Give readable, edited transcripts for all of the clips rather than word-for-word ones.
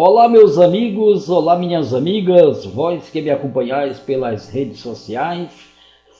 Olá meus amigos, olá minhas amigas, vós que me acompanhais pelas redes sociais,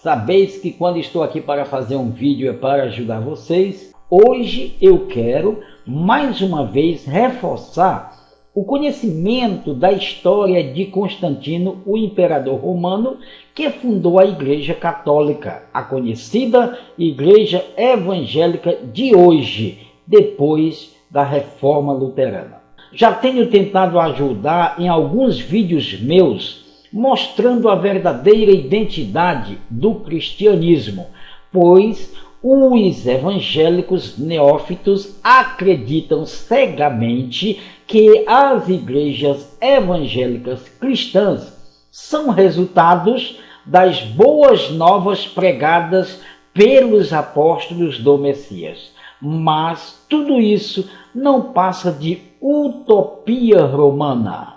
sabeis que quando estou aqui para fazer um vídeo é para ajudar vocês. Hoje eu quero mais uma vez reforçar o conhecimento da história de Constantino, o imperador romano que fundou a Igreja Católica, a conhecida Igreja Evangélica de hoje, depois da Reforma Luterana. Já tenho tentado ajudar em alguns vídeos meus, mostrando a verdadeira identidade do cristianismo, pois os evangélicos neófitos acreditam cegamente que as igrejas evangélicas cristãs são resultados das boas novas pregadas pelos apóstolos do Messias. Mas tudo isso não passa de utopia romana.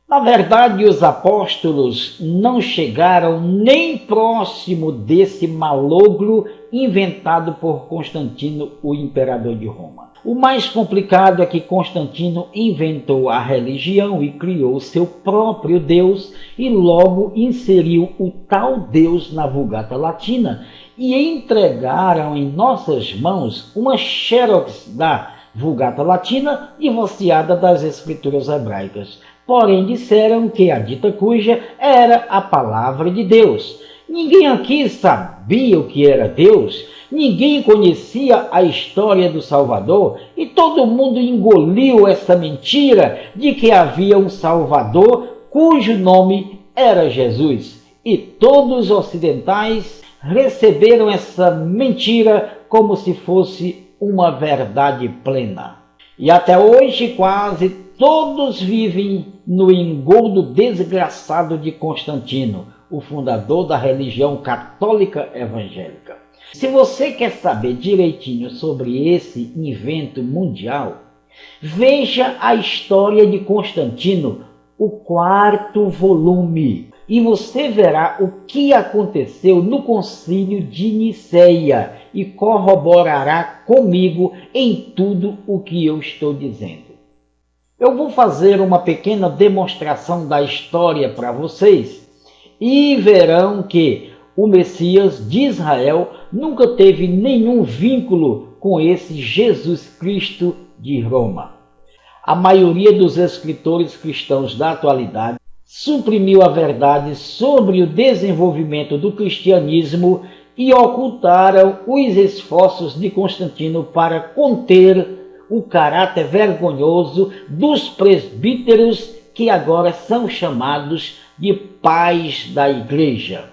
Na verdade, os apóstolos não chegaram nem próximo desse malogro inventado por Constantino, o imperador de Roma. O mais complicado é que Constantino inventou a religião e criou seu próprio Deus e logo inseriu o tal Deus na Vulgata Latina e entregaram em nossas mãos uma xerox da Vulgata Latina divorciada das escrituras hebraicas. Porém disseram que a dita cuja era a palavra de Deus. Ninguém aqui sabia o que era Deus, ninguém conhecia a história do Salvador e todo mundo engoliu essa mentira de que havia um Salvador cujo nome era Jesus. E todos os ocidentais receberam essa mentira como se fosse uma verdade plena. E até hoje quase todos vivem no engodo desgraçado de Constantino, o fundador da religião católica evangélica. Se você quer saber direitinho sobre esse invento mundial, veja a história de Constantino, o 4º volume, e você verá o que aconteceu no Concílio de Niceia e corroborará comigo em tudo o que eu estou dizendo. Eu vou fazer uma pequena demonstração da história para vocês e verão que o Messias de Israel nunca teve nenhum vínculo com esse Jesus Cristo de Roma. A maioria dos escritores cristãos da atualidade suprimiu a verdade sobre o desenvolvimento do cristianismo e ocultaram os esforços de Constantino para conter o caráter vergonhoso dos presbíteros que agora são chamados de pais da igreja.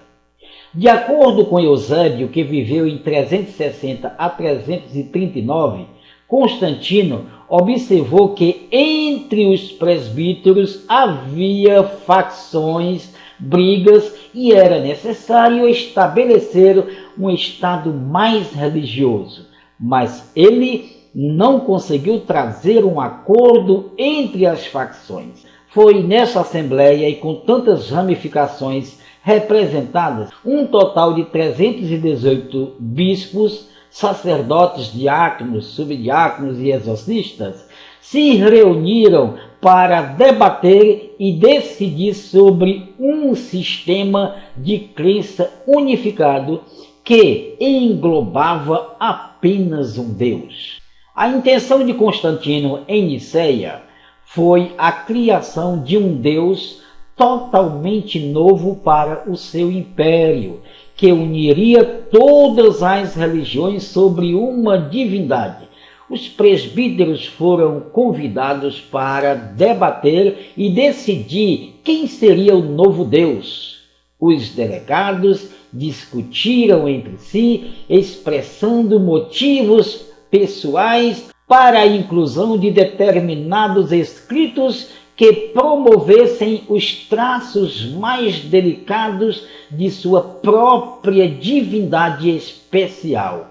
De acordo com Eusébio, que viveu em 360 a 339, Constantino observou que entre os presbíteros havia facções, brigas e era necessário estabelecer um estado mais religioso. Mas ele não conseguiu trazer um acordo entre as facções. Foi nessa assembleia e com tantas ramificações representadas, um total de 318 bispos, sacerdotes, diáconos, subdiáconos e exorcistas, se reuniram para debater e decidir sobre um sistema de crença unificado que englobava apenas um Deus. A intenção de Constantino em Niceia foi a criação de um Deus totalmente novo para o seu império, que uniria todas as religiões sobre uma divindade. Os presbíteros foram convidados para debater e decidir quem seria o novo Deus. Os delegados discutiram entre si, expressando motivos pessoais para a inclusão de determinados escritos que promovessem os traços mais delicados de sua própria divindade especial.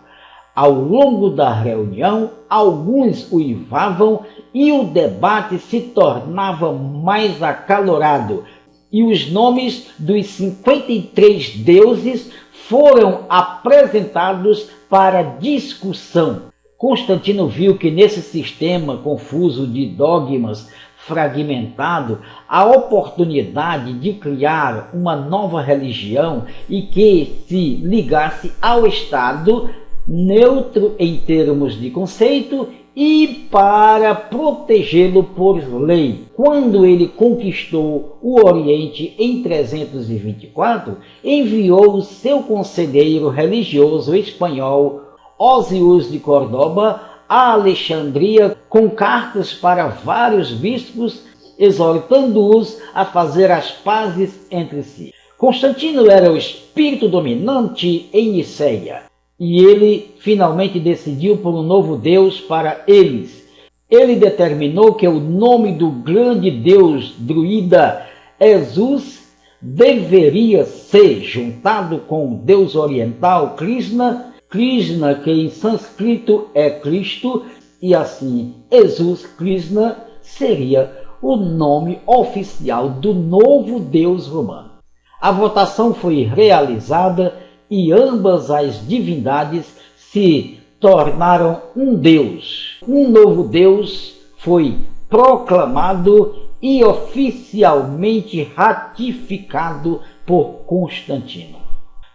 Ao longo da reunião, alguns uivavam e o debate se tornava mais acalorado, e os nomes dos 53 deuses foram apresentados para discussão. Constantino viu que nesse sistema confuso de dogmas fragmentado a oportunidade de criar uma nova religião e que se ligasse ao Estado, neutro em termos de conceito e para protegê-lo por lei. Quando ele conquistou o Oriente em 324, enviou o seu conselheiro religioso espanhol Osius de Córdoba a Alexandria com cartas para vários bispos, exortando-os a fazer as pazes entre si. Constantino era o espírito dominante em Niceia, e ele finalmente decidiu por um novo Deus para eles. Ele determinou que o nome do grande deus druida Esus deveria ser juntado com o deus oriental Krishna, Krishna, que em sânscrito é Cristo, e assim Esus Krishna seria o nome oficial do novo deus romano. A votação foi realizada e ambas as divindades se tornaram um deus. Um novo deus foi proclamado e oficialmente ratificado por Constantino.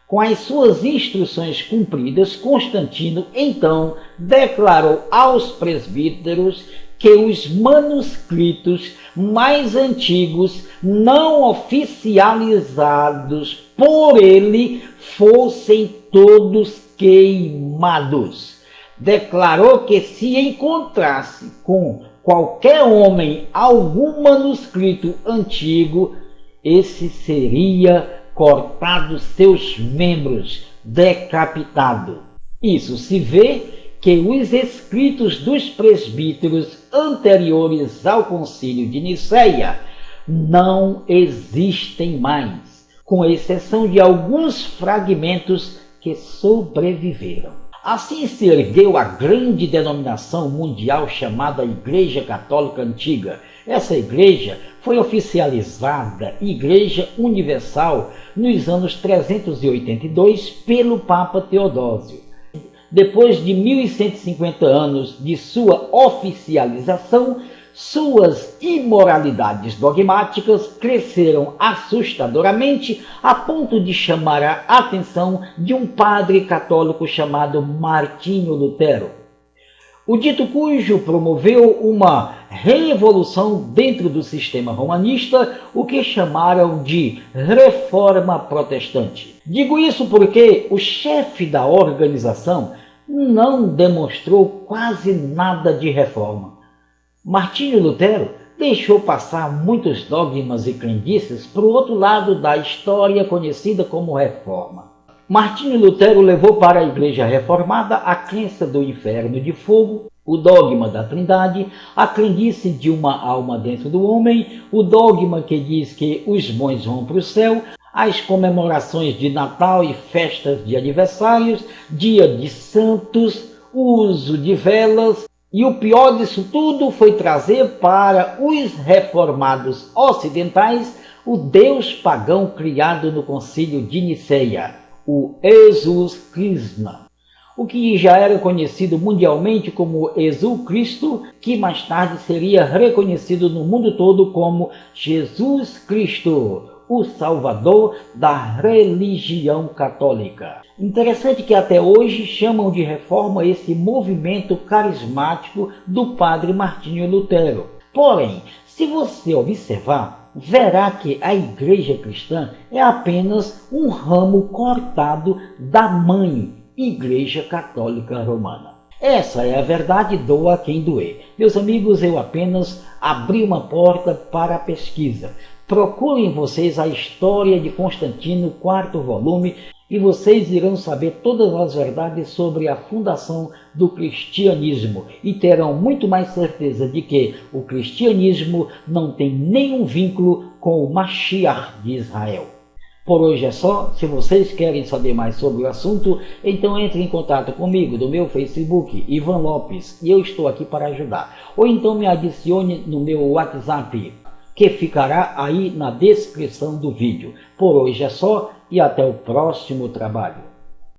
Com as suas instruções cumpridas, Constantino então declarou aos presbíteros que os manuscritos mais antigos, não oficializados por ele, fossem todos queimados. Declarou que se encontrasse com qualquer homem algum manuscrito antigo, esse seria cortado seus membros, decapitado. Isso se vê que os escritos dos presbíteros anteriores ao concílio de Niceia não existem mais, com exceção de alguns fragmentos que sobreviveram. Assim se ergueu a grande denominação mundial chamada Igreja Católica Antiga. Essa igreja foi oficializada Igreja Universal nos anos 382 pelo Papa Teodósio. Depois de 1150 anos de sua oficialização, suas imoralidades dogmáticas cresceram assustadoramente a ponto de chamar a atenção de um padre católico chamado Martinho Lutero. O dito cujo promoveu uma revolução dentro do sistema romanista, o que chamaram de Reforma Protestante. Digo isso porque o chefe da organização não demonstrou quase nada de reforma. Martinho Lutero deixou passar muitos dogmas e crendices para o outro lado da história conhecida como Reforma. Martinho Lutero levou para a Igreja Reformada a crença do inferno de fogo, o dogma da Trindade, a crendice de uma alma dentro do homem, o dogma que diz que os bons vão para o céu, as comemorações de Natal e festas de aniversários, dia de santos, o uso de velas, e o pior disso tudo foi trazer para os reformados ocidentais o deus pagão criado no concílio de Niceia, o Jesus Krishna, o que já era conhecido mundialmente como Jesus Cristo, que mais tarde seria reconhecido no mundo todo como Jesus Cristo, o Salvador da religião católica. Interessante que até hoje chamam de reforma esse movimento carismático do padre Martinho Lutero. Porém, se você observar, verá que a igreja cristã é apenas um ramo cortado da mãe Igreja Católica Romana. Essa é a verdade, doa quem doer. Meus amigos, eu apenas abri uma porta para a pesquisa. Procurem vocês a história de Constantino, 4º volume, e vocês irão saber todas as verdades sobre a fundação do cristianismo e terão muito mais certeza de que o cristianismo não tem nenhum vínculo com o Mashiach de Israel. Por hoje é só. Se vocês querem saber mais sobre o assunto, então entre em contato comigo no meu Facebook, Ivan Lopes, e eu estou aqui para ajudar. Ou então me adicione no meu WhatsApp, que ficará aí na descrição do vídeo. Por hoje é só e até o próximo trabalho.